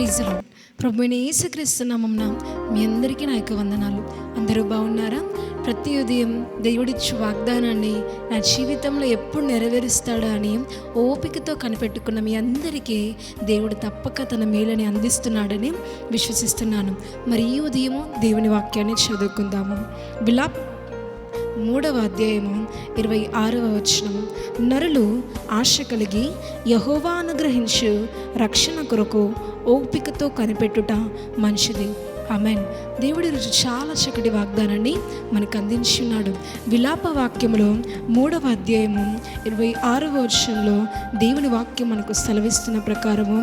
Praise lord. ప్రభువైన యేసుక్రీస్తు నామమున మీ అందరికీ నా యొక్క వందనాలు. అందరూ బాగున్నారా? ప్రతి ఉదయం దేవుడిచ్చు వాగ్దానాన్ని నా జీవితంలో ఎప్పుడు నెరవేరుస్తాడా అని ఓపికతో కనిపెట్టుకున్న మీ అందరికీ దేవుడు తప్పక తన మేలని అందిస్తున్నాడని విశ్వసిస్తున్నాను. మరి ఈ ఉదయము దేవుని వాక్యాన్ని చదువుకుందాము. విలాప్ 3వ అధ్యాయము 26వ వచనం. నరులు ఆశ కలిగి యెహోవా అనుగ్రహించు రక్షణ కొరకు ఓపికతో కనిపెట్టుట మంచిది. ఆమేన్. దేవుడి రోజు చాలా చక్కటి వాగ్దానాన్ని మనకు అందించున్నాడు. విలాప వాక్యములో 3వ అధ్యాయము 26వ వచనంలో దేవుని వాక్యం మనకు సెలవిస్తున్న ప్రకారము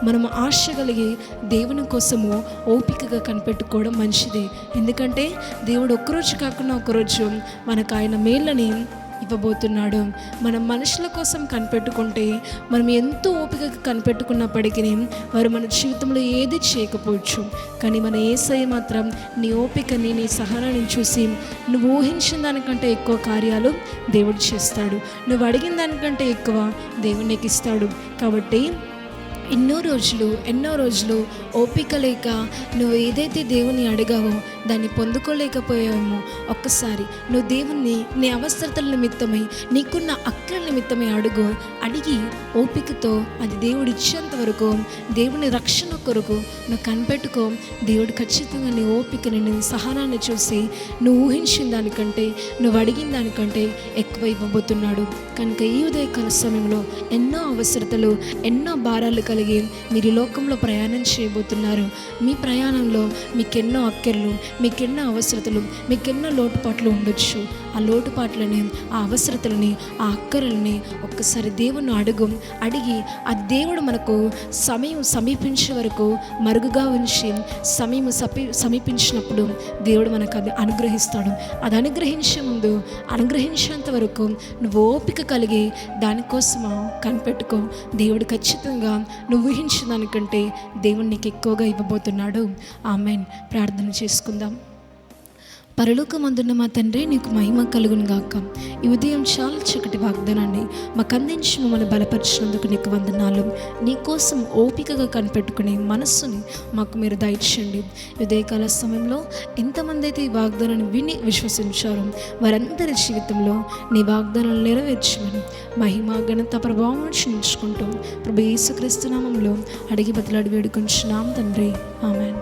మనము ఆశ కలిగి దేవుని కోసము ఓపికగా కనిపెట్టుకోవడం మంచిది. ఎందుకంటే దేవుడు ఒక్కరోజు కాకుండా ఒకరోజు మనకు ఆయన మేళ్ళని ఇవ్వబోతున్నాడు. మనం మనుషుల కోసం కనిపెట్టుకుంటే మనం ఎంతో ఓపికగా కనిపెట్టుకున్నప్పటికీ వారు మన జీవితంలో ఏది చేయకపోవచ్చు. కానీ మన యేసయ్య మాత్రం నీ ఓపికని, నీ సహనాన్ని చూసి నువ్వు ఊహించిన దానికంటే ఎక్కువ కార్యాలు దేవుడు చేస్తాడు. నువ్వు అడిగిన దానికంటే ఎక్కువ దేవుడు నీకు ఇస్తాడు. కాబట్టి ఎన్నో రోజులు ఓపిక లేక నువ్వు ఏదైతే దేవుని అడిగావో దాన్ని పొందుకోలేకపోయావేమో, ఒక్కసారి నువ్వు దేవుణ్ణి నీ అవసరతల నిమిత్తమై, నీకున్న అక్కల నిమిత్తమై అడిగి ఓపికతో అది దేవుడు ఇచ్చేంత వరకు దేవుని రక్షణ కొరకు నువ్వు కనిపెట్టుకో. దేవుడు ఖచ్చితంగా నీ ఓపికని, నీ సహనాన్ని చూసి నువ్వు ఊహించిన దానికంటే, నువ్వు అడిగిన దానికంటే ఎక్కువ ఇవ్వబోతున్నాడు. కనుక ఈ ఉదయకాల సమయంలో ఎన్నో అవసరతలు, ఎన్నో భారాలు కలిగి మీరు లోకంలో ప్రయాణం చేయబోతున్నారు. మీ ప్రయాణంలో మీకెన్నో అక్కర్లు, మీకెన్నో అవసరతలు, మీకెన్నో లోటుపాట్లు ఉండొచ్చు. ఆ లోటుపాట్లని, ఆ అవసరతలని, ఆ అక్కరలని ఒక్కసారి దేవుణ్ణి అడిగి ఆ దేవుడు మనకు సమయం సమీపించే వరకు మరుగుగా ఉంచి సమయం సమీపించినప్పుడు దేవుడు మనకు అది అనుగ్రహిస్తాడు. అది అనుగ్రహించేంత వరకు నువ్వు ఓపిక కలిగి దానికోసము కనిపెట్టుకో. దేవుడు ఖచ్చితంగా నువ్వు ఊహించిన దానికంటే దేవుడు నీకు ఎక్కువగా ఇవ్వబోతున్నాడు. ఆమేన్. ప్రార్థన చేసుకుందాం. పరలోకమందున్న మా తండ్రి, నీకు మహిమ కలుగును గాక. ఈ ఉదయం చాలా చక్కటి వాగ్దానాన్ని మాకు అందించి మమ్మల్ని బలపరిచినందుకు నీకు వందనాలు. నీకోసం ఓపికగా కనిపెట్టుకునే మనస్సుని మాకు మీరు దయచేయండి. ఉదయకాల సమయంలో ఎంతమంది అయితే ఈ వాగ్దానాన్ని విని విశ్వసించారో వారందరి జీవితంలో నీ వాగ్దానాలు నెరవేర్చమని మహిమ, ఘనత, ప్రభావం క్షమించుకుంటూ ప్రభు యేసుక్రీస్తు నామములో అడిగి బతిలాడి వేడుకొంచున్నాం తండ్రి. ఆమేన్.